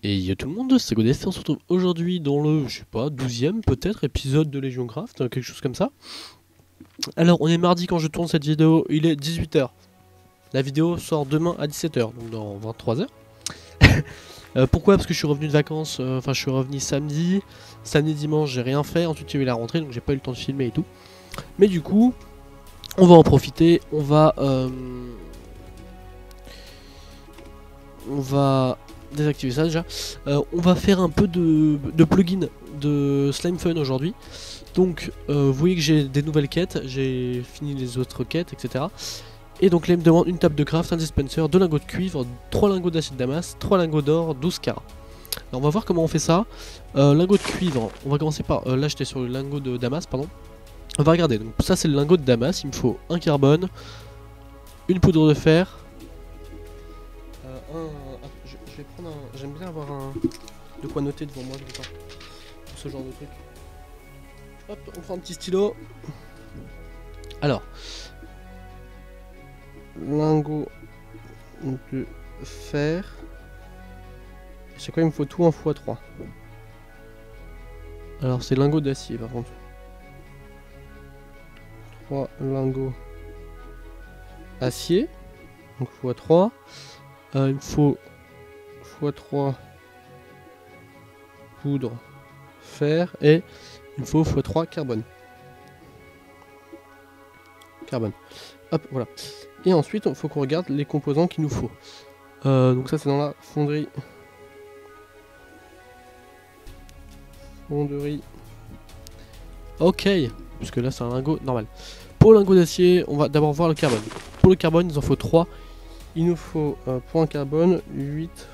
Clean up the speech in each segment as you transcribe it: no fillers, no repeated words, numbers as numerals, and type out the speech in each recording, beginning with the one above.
Et il y a tout le monde, c'est Godest, on se retrouve aujourd'hui dans le, je sais pas, 12e peut-être épisode de Légion Craft, quelque chose comme ça. Alors, on est mardi quand je tourne cette vidéo, il est 18 h. La vidéo sort demain à 17 h, donc dans 23 h. Pourquoi? Parce que je suis revenu de vacances, enfin je suis revenu samedi, dimanche j'ai rien fait, ensuite il y a eu la rentrée donc j'ai pas eu le temps de filmer et tout. Mais du coup, on va en profiter, on va désactiver ça déjà. On va faire un peu de plugin de Slime Fun aujourd'hui. Donc vous voyez que j'ai des nouvelles quêtes, j'ai fini les autres quêtes, etc. Et donc là il me demande une table de craft, un dispenser, 2 lingots de cuivre, 3 lingots d'acide de Damas, 3 lingots d'or, 12 carats. Alors on va voir comment on fait ça. Lingot de cuivre, on va commencer par... là j'étais sur le lingot de Damas, pardon. On va regarder, donc ça c'est le lingot de Damas, il me faut un carbone, une poudre de fer, je vais prendre un... J'aime bien avoir de quoi noter devant moi comme ça, pour ce genre de truc. Hop, on prend un petit stylo. Alors, lingot de fer. C'est quoi, il me faut tout en x3. Alors c'est lingot d'acier par contre. 3 lingots acier. Donc x3. Il me faut x3 poudre fer et il me faut x3 carbone. Hop, voilà. Et ensuite, il faut qu'on regarde les composants qu'il nous faut. Donc ça, c'est dans la fonderie. Ok, puisque là, c'est un lingot normal. Pour le lingot d'acier, on va d'abord voir le carbone. Pour le carbone, il nous en faut 3. Il nous faut pour un carbone 8 x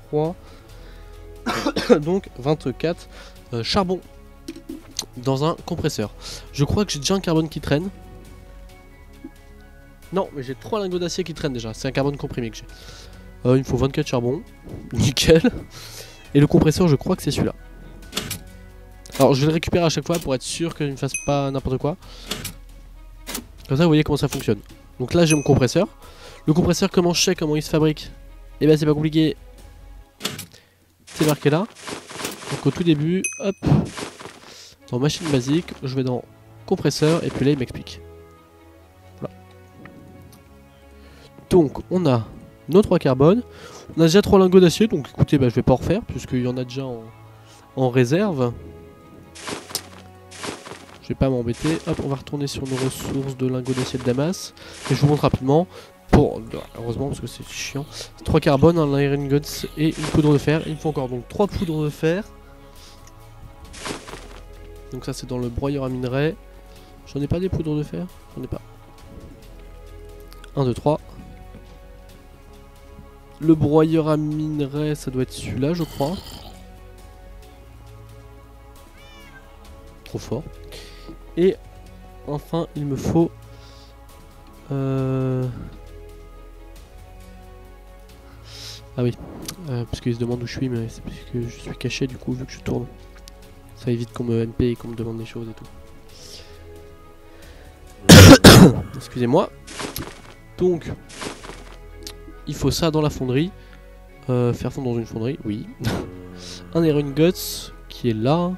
3. Donc 24 charbon dans un compresseur. Je crois que j'ai déjà un carbone qui traîne. Non, mais j'ai 3 lingots d'acier qui traînent déjà. C'est un carbone comprimé que j'ai. Il me faut 24 charbon. Nickel. Et le compresseur, je crois que c'est celui-là. Alors, je vais le récupérer à chaque fois pour être sûr qu'il ne fasse pas n'importe quoi. Comme ça, vous voyez comment ça fonctionne. Donc là, j'ai mon compresseur. Le compresseur, comment je sais comment il se fabrique? Eh bien, c'est pas compliqué. C'est marqué là. Donc, au tout début, hop. Dans machine basique, je vais dans compresseur. Et puis là, il m'explique. Donc on a nos 3 carbones, on a déjà 3 lingots d'acier, donc écoutez, je vais pas en refaire, puisqu'il y en a déjà en réserve. Je vais pas m'embêter, hop, on va retourner sur nos ressources de lingots d'acier de Damas, et je vous montre rapidement, heureusement parce que c'est chiant, 3 carbones, un iron guts et une poudre de fer, il me faut encore donc 3 poudres de fer. Donc ça c'est dans le broyeur à minerai, j'en ai pas des poudres de fer, j'en ai pas. 1, 2, 3. Le broyeur à minerai, ça doit être celui-là, je crois. Trop fort. Et enfin, il me faut... Ah oui, parce qu'il se demande où je suis, mais c'est parce que je suis caché du coup, vu que je tourne. Ça évite qu'on me MP et qu'on me demande des choses et tout. Excusez-moi. Donc... il faut ça dans la fonderie. Faire fondre dans une fonderie, oui. Un iron guts qui est là.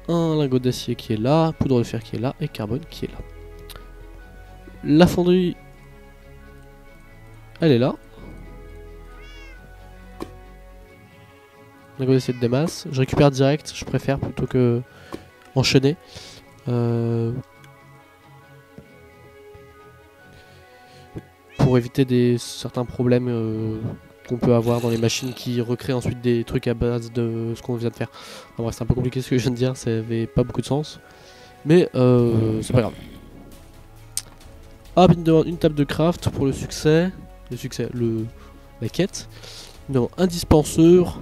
Un lingot d'acier qui est là. Poudre de fer qui est là. Et carbone qui est là. La fonderie, elle est là. Lingot d'acier de Damas. Je récupère direct, je préfère plutôt que enchaîner. Pour éviter certains problèmes qu'on peut avoir dans les machines qui recréent ensuite des trucs à base de ce qu'on vient de faire. Enfin bref, c'est un peu compliqué ce que je viens de dire, ça avait pas beaucoup de sens. Mais c'est pas grave. Hop, il me demande une table de craft pour le succès. La quête. Il me demande un dispenseur.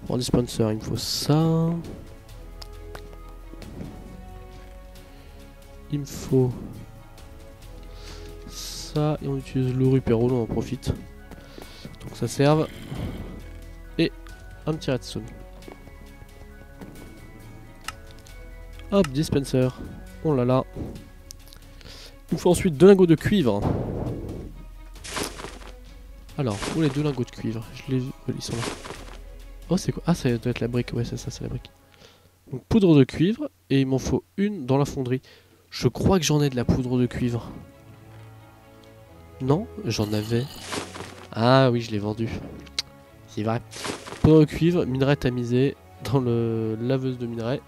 Pour un dispenseur, il me faut ça. Il me faut... ça, et on utilise le rupérol, on en profite. Donc ça serve. Et un petit redstone. Hop, dispenser. Oh là là. Il nous faut ensuite 2 lingots de cuivre. Alors, où les 2 lingots de cuivre? Je les... Ils sont là. Oh, c'est quoi? Ah, ça doit être la brique. Ouais, c'est ça, c'est la brique. Donc, poudre de cuivre. Et il m'en faut une dans la fonderie. Je crois que j'en ai de la poudre de cuivre. Non, j'en avais. Ah oui, je l'ai vendu. C'est vrai. Poudre de cuivre, minerai tamisé dans le laveuse de minerai.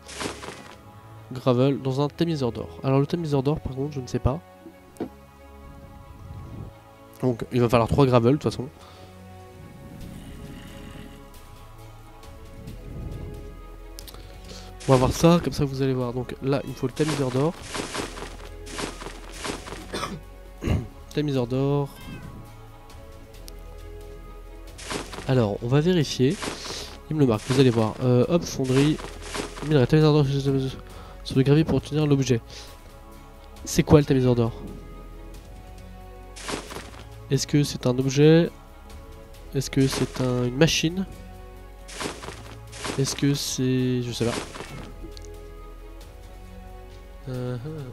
Gravel dans un tamiseur d'or. Alors le tamiseur d'or, par contre, je ne sais pas. Donc il va falloir 3 gravel de toute façon. On va voir ça, comme ça vous allez voir. Donc là, il me faut le tamiseur d'or. Tamiseur d'or. Alors, on va vérifier. Il me le marque, vous allez voir. Hop, fonderie. Minerai, tamiseur d'or sur le gravier pour obtenir l'objet. C'est quoi le tamiseur d'or? Est-ce que c'est un objet? Est-ce que c'est une machine? Est-ce que c'est... je sais pas.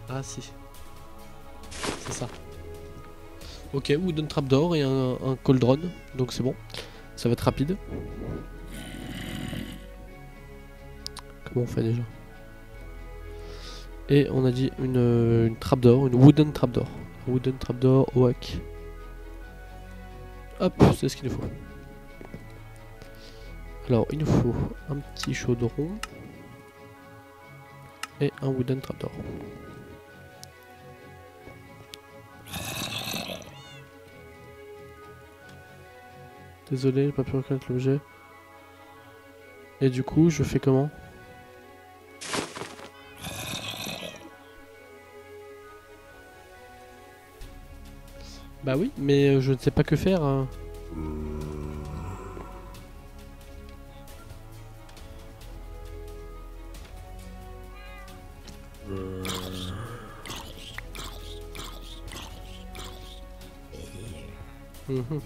Ah si. C'est ça. Ok, wooden trapdoor et un cauldron. Donc c'est bon. Ça va être rapide. Comment on fait déjà? Et on a dit une trapdoor, une wooden trapdoor. Wooden trapdoor, oak. Hop, c'est ce qu'il nous faut. Alors, il nous faut un petit chaudron et un wooden trapdoor. Désolé, j'ai pas pu reconnaître l'objet. Et du coup, je fais comment? Bah oui, mais je ne sais pas que faire. Hein. Mhm.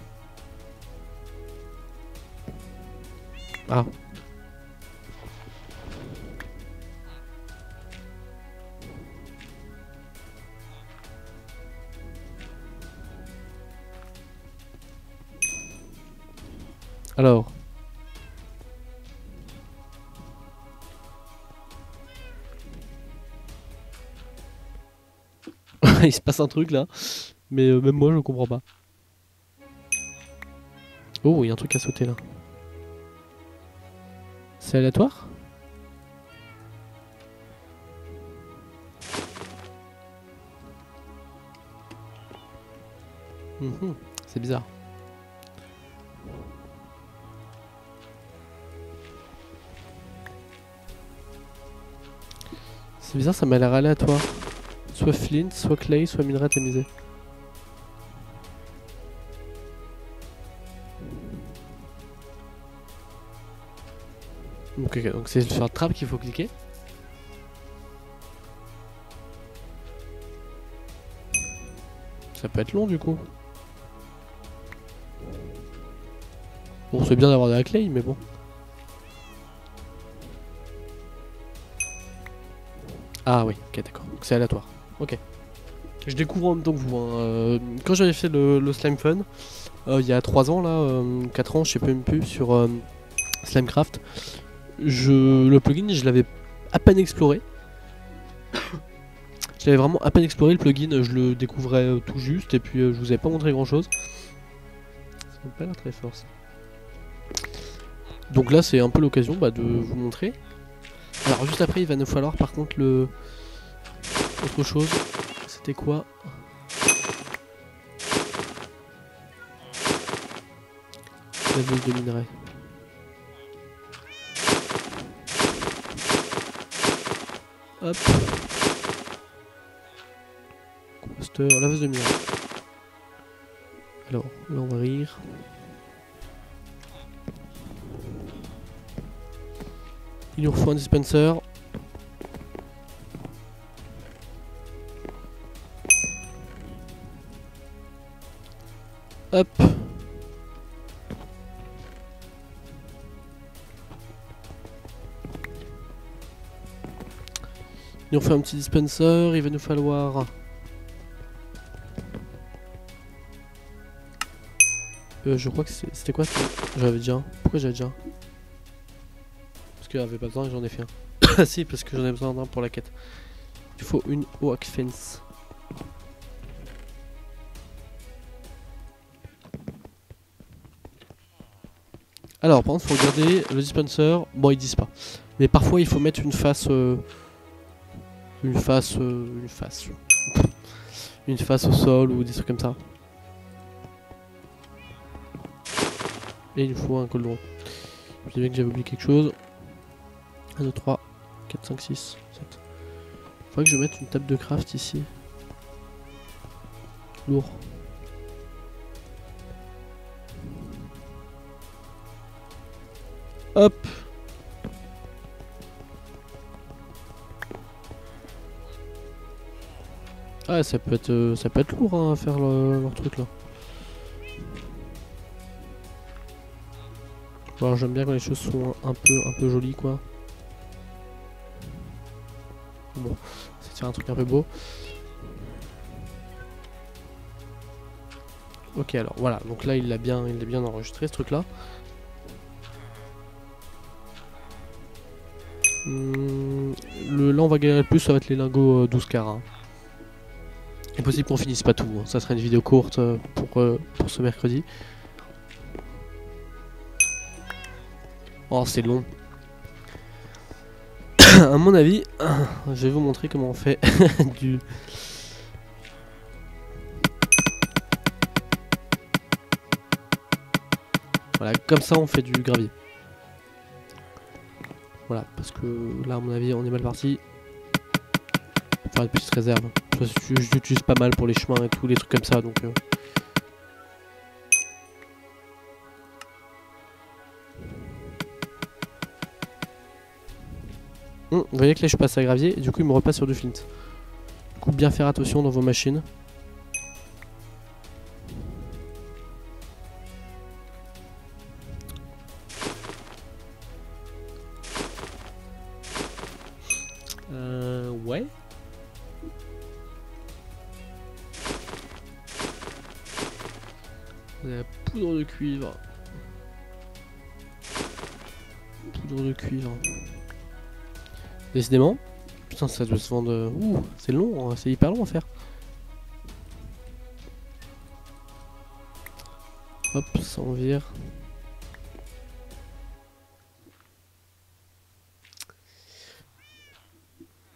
Ah. Alors. Il se passe un truc là. Mais même moi je comprends pas. Oh, il y a un truc à sauter là. C'est aléatoire? C'est bizarre. C'est bizarre, ça m'a l'air aléatoire. Soit flint, soit clay, soit minerai tamisé. Ok, donc c'est sur la trappe qu'il faut cliquer. Ça peut être long du coup. Bon, c'est bien d'avoir de la clay, mais bon. Ah oui, ok, d'accord. Donc c'est aléatoire. Ok. Je découvre en même temps que vous. Hein. Quand j'avais fait le Slime Fun, il y a 3 ans, là, 4 ans, je sais même plus, sur Slimecraft, le plugin, je l'avais à peine exploré. Je l'avais vraiment à peine exploré le plugin, je le découvrais tout juste, et puis je vous avais pas montré grand chose. Ça n'a pas l'air très fort ça. Donc là, c'est un peu l'occasion de vous montrer. Alors, juste après, il va nous falloir par contre le. Autre chose. C'était quoi? La ville de minerai. Hop. Composteur, laveuse de minerai. Alors, là on va rire. Il nous faut un dispenser. Hop. Il nous fait un petit dispenser, il va nous falloir Je crois que c'était quoi? J'avais déjà un. Pourquoi j'avais déjà un? Parce qu'il avait pas besoin et j'en ai fait un. Ah si, parce que j'en ai besoin d'un pour la quête. Il faut une oak fence. Alors, par contre, faut regarder le dispenser. Bon, ils disent pas. Mais parfois, il faut mettre une face. Une face au sol ou des trucs comme ça. Et il faut un cauldron. Je sais bien que j'avais oublié quelque chose. 1, 2, 3, 4, 5, 6, 7. Faudrait que je mette une table de craft ici. Lourd. Hop. Ah, ça peut être lourd hein, à faire leur truc là. Alors j'aime bien quand les choses sont un peu jolies quoi. Bon, c'est un truc un peu beau. Ok alors voilà, donc là il l'a bien enregistré ce truc là. Là on va galérer le plus, ça va être les lingots 12 carats. Il est possible qu'on finisse pas tout, hein. Ça serait une vidéo courte pour ce mercredi. Oh c'est long. À mon avis, je vais vous montrer comment on fait du... Voilà, comme ça on fait du gravier. Voilà, parce que là à mon avis on est mal parti. Faire une petite réserve. Je l'utilise pas mal pour les chemins et tout, les trucs comme ça donc... Vous voyez que là je passe à gravier et du coup il me repasse sur du flint. Du coup bien faire attention dans vos machines. Ouais. On a la poudre de cuivre. Poudre de cuivre. Décidément. Putain ça doit se vendre... Ouh, c'est long, c'est hyper long à faire. Hop, ça on vire.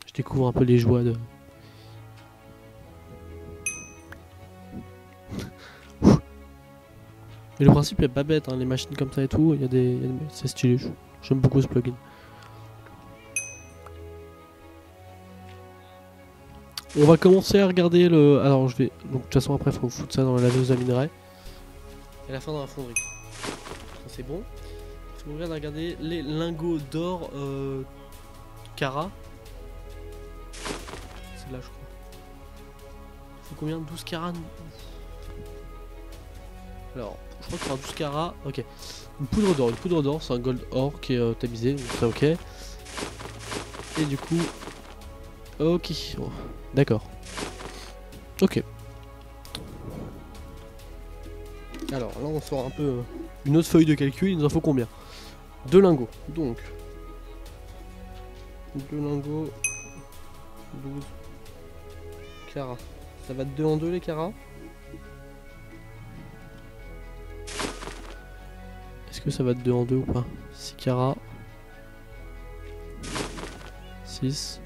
Je découvre un peu les joies de... Mais le principe est pas bête, hein, les machines comme ça et tout, il y a des... c'est stylé, j'aime beaucoup ce plugin. On va commencer à regarder le... Alors je vais... Donc de toute façon après faut foutre ça dans la laveuse à minerai. Et la fin dans la fonderie. Ça c'est bon. On va regarder les lingots d'or Cara. C'est là je crois. Il faut combien? 12 carats? Alors, je crois que pour 12 carats, ok. Une poudre d'or, c'est un gold or qui est tamisé, donc ça ok. Et du coup, ok, oh, d'accord. Ok. Alors là on sort un peu une autre feuille de calcul, il nous en faut combien? 2 lingots, donc 2 lingots, 12 carats. Ça va de 2 en 2 les carats? Est-ce que ça va de 2 en 2 ou pas? 6 carats. 6,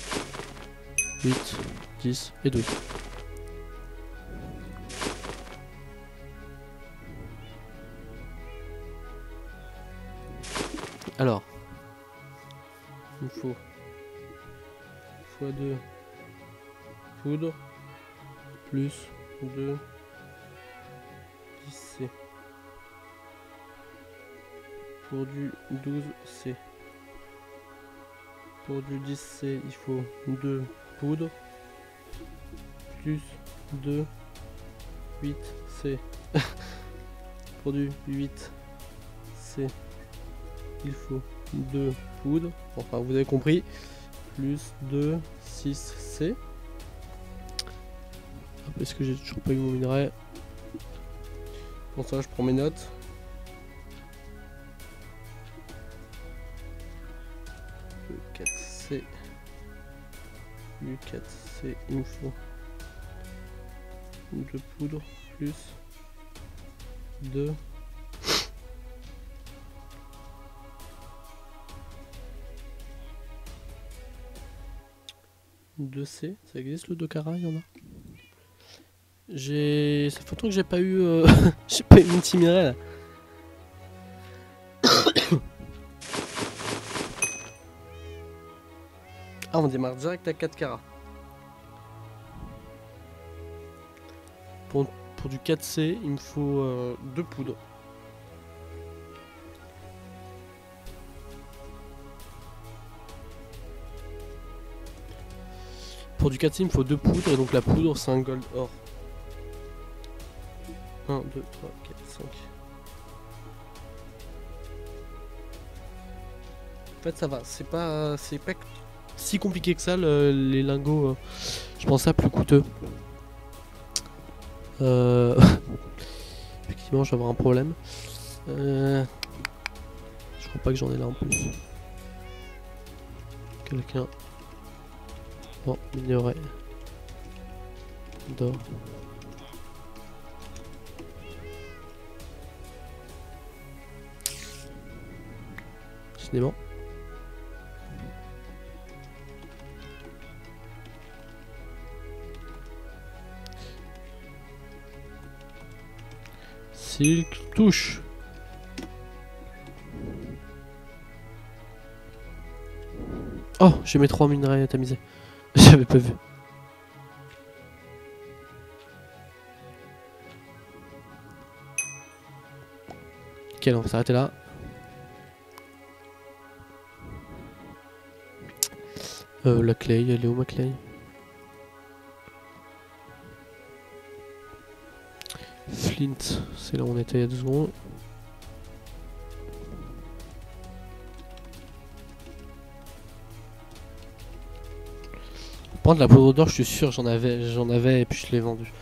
8, 10 et 12. Alors, il faut x2 poudre plus 2 10C. Pour du 12C. Pour du 10C, il faut 2 poudres plus 2 8C. Pour du 8C, il faut 2 poudres, enfin vous avez compris, plus 2 6C. Est-ce que j'ai toujours pas eu mon minerai? Pour ça, je prends mes notes. U4C. U4C, il me faut 2 poudres plus 2. C, ça existe le Dokara, il y en a. Ça fait longtemps que j'ai pas eu j'ai pas eu une Timirelle. Ah, on démarre direct à 4 carats. Pour du 4C, il me faut 2 poudres. Pour du 4C, il me faut 2 poudres, et donc la poudre, c'est un gold or. 1, 2, 3, 4, 5. En fait, ça va, c'est pas si compliqué que ça, les lingots. Je pense ça plus coûteux. Effectivement, je vais avoir un problème. Je crois pas que j'en ai là en plus. Quelqu'un. Bon, minerai. D'or. Cinéma. Silk touche. Oh, j'ai mes 3 minerais tamisés. J'avais pas vu. Ok, on va s'arrêter là. La clay, elle est où ma clay? Flint, c'est là où on était il y a 2 secondes. Prendre la poudre d'or, je suis sûr, j'en avais et puis je l'ai vendu.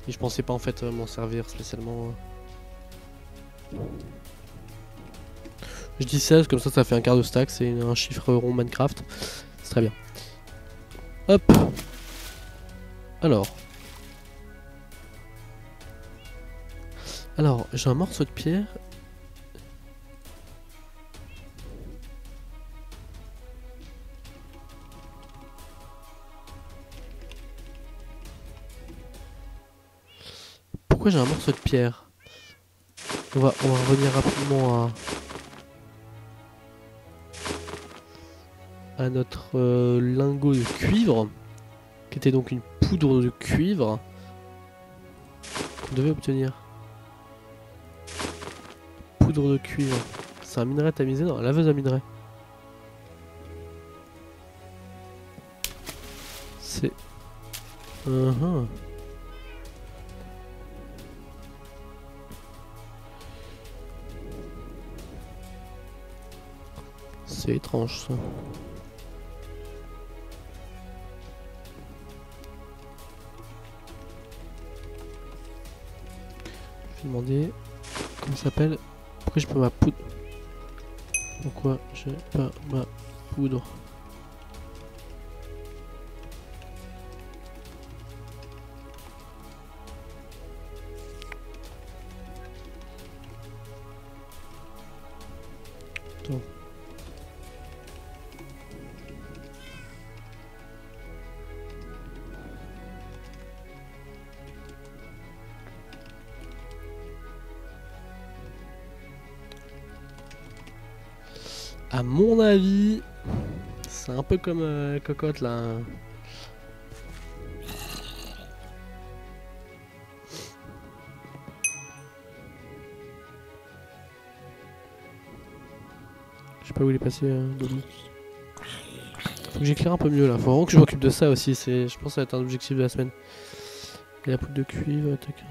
Et je pensais pas en fait m'en servir spécialement. Je dis 16, comme ça fait un quart de stack, c'est un chiffre rond Minecraft. C'est très bien. Hop. Alors, j'ai un morceau de pierre. Pourquoi j'ai un morceau de pierre? On va revenir rapidement à notre lingot de cuivre, qui était donc une poudre de cuivre qu'on devait obtenir. Poudre de cuivre. C'est un minerai tamisé? Non, laveuse à minerai. C'est... C'est étrange ça. Je vais demander comment ça s'appelle. Pourquoi j'ai pas ma poudre? Pourquoi j'ai pas ma poudre? Attends. À mon avis, c'est un peu comme Cocotte là. Je sais pas où il est passé, Dobby. Faut que j'éclaire un peu mieux là. Faut vraiment que je m'occupe de ça aussi. Je pense que ça va être un objectif de la semaine. Et la poudre de cuivre, tac.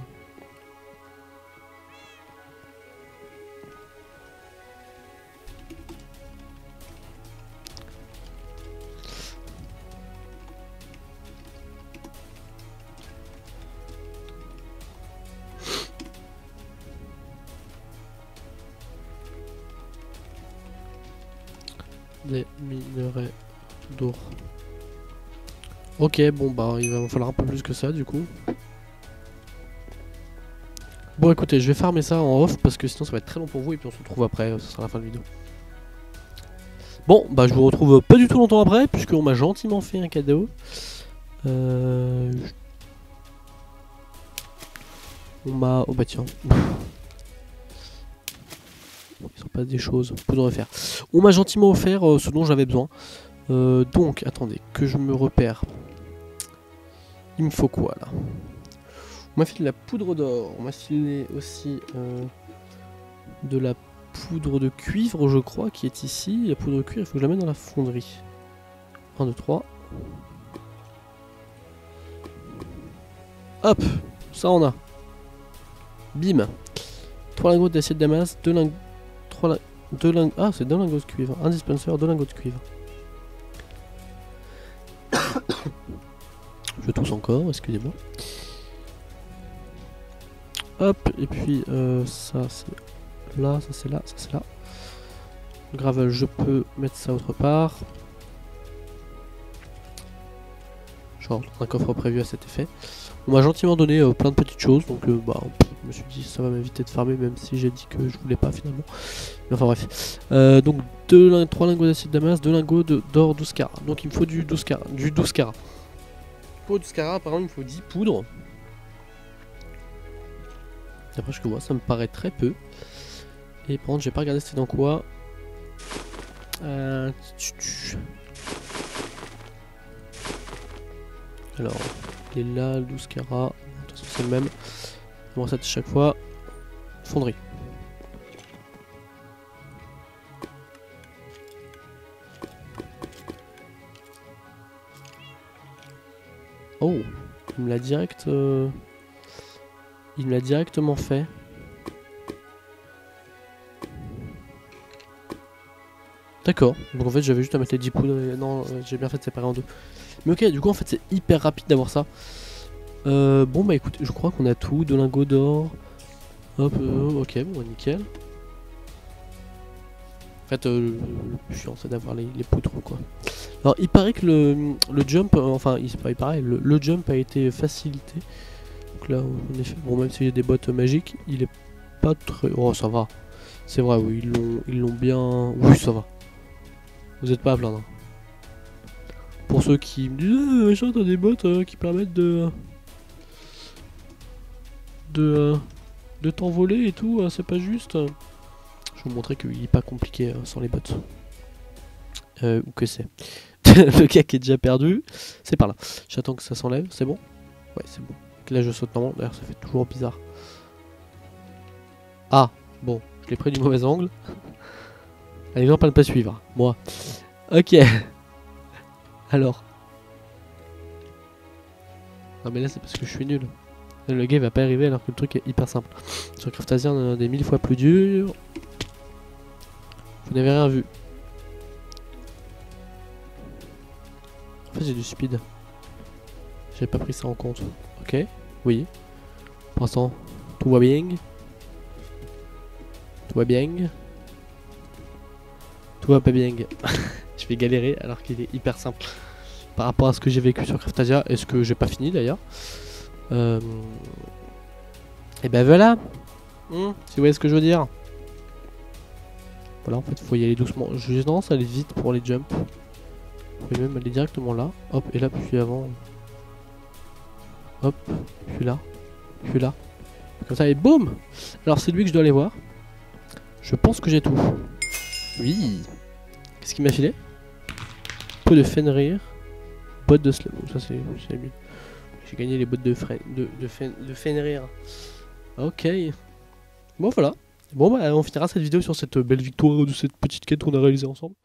des minerais d'or. Ok, bon bah il va me falloir un peu plus que ça du coup. Bon écoutez, je vais farmer ça en off parce que sinon ça va être très long pour vous et puis on se retrouve après, ce sera la fin de la vidéo. Bon bah je vous retrouve pas du tout longtemps après puisqu'on m'a gentiment fait un cadeau. On m'a... Oh bah tiens. Ils sont pas des choses, poudre de fer. On m'a gentiment offert ce dont j'avais besoin. Donc, attendez, que je me repère. Il me faut quoi là? On m'a filé de la poudre d'or. On m'a filé aussi de la poudre de cuivre, je crois, qui est ici. La poudre de cuivre, il faut que je la mette dans la fonderie. 1, 2, 3. Hop, ça on a. Bim. 3 lingots d'acier de Damas, 2 lingots. Ah, c'est 2 lingots de cuivre. Un dispenser, 2 lingots de cuivre. Je tousse encore, excusez-moi. Hop, et puis ça c'est là, ça c'est là, ça c'est là. Le gravel, je peux mettre ça autre part. Genre un coffre prévu à cet effet. On m'a gentiment donné plein de petites choses, donc bah, je me suis dit ça va m'éviter de farmer, même si j'ai dit que je voulais pas finalement. Mais enfin bref. Donc 3 lingots d'acier de Damas, 2 lingots d'or 12 carats. Donc il me faut du 12 carats. Pour 12 carats, apparemment il me faut 10 poudres. D'après ce que je vois, ça me paraît très peu. Et par contre, j'ai pas regardé c'était dans quoi. Alors, il est là, le 12 carats. De toute façon, c'est le même. On recette chaque fois. Fonderie. Oh, il me l'a directement fait. D'accord, donc en fait j'avais juste à mettre les 10 poudres et non, j'ai bien fait de séparer en deux. Mais ok, du coup en fait c'est hyper rapide d'avoir ça. Bon bah écoute, je crois qu'on a tout, 2 lingots d'or. Hop, ok, bon nickel. En fait le plus chiant c'est d'avoir les poudres quoi. Alors il paraît que le jump, enfin il paraît, le jump a été facilité. Donc là en effet, bon même s'il y a des bottes magiques, il est pas très... Oh ça va, c'est vrai, oui ils l'ont bien... Oui ça va. Vous êtes pas à plaindre. Pour ceux qui me disent machin, t'as des bottes qui permettent de t'envoler et tout, c'est pas juste. Je vais vous montrer qu'il est pas compliqué sans les bottes. Ou que c'est. Le gars qui est déjà perdu, c'est par là. J'attends que ça s'enlève, c'est bon? Ouais, c'est bon. Là je saute normalement, d'ailleurs ça fait toujours bizarre. Ah, bon, je l'ai pris du mauvais angle. Un exemple à ne pas suivre, moi. Ok. Alors. Non mais là c'est parce que je suis nul. Le gars il va pas arriver alors que le truc est hyper simple. Sur Craftasia on en a des 1000 fois plus dur. Vous n'avez rien vu. En fait j'ai du speed. J'avais pas pris ça en compte. Ok, oui. Pour l'instant, tout va bien. Tout va bien. Tout va pas bien. Je vais galérer alors qu'il est hyper simple. Par rapport à ce que j'ai vécu sur Craftasia et ce que j'ai pas fini d'ailleurs. Et ben voilà. Si vous voyez ce que je veux dire. Voilà, en fait, faut y aller doucement. J'ai tendance à aller vite pour les jumps. Vous pouvez même aller directement là. Hop, et là, puis avant. Hop, puis là. Puis là. Comme ça, et boum. Alors, c'est lui que je dois aller voir. Je pense que j'ai tout. Oui. Qu'est-ce qu'il m'a filé? Pot de Fenrir. Botte de Slam. Ça, c'est mieux. J'ai gagné les bottes de Fenrir. Ok. Bon, voilà. Bon, bah, on finira cette vidéo sur cette belle victoire de cette petite quête qu'on a réalisée ensemble.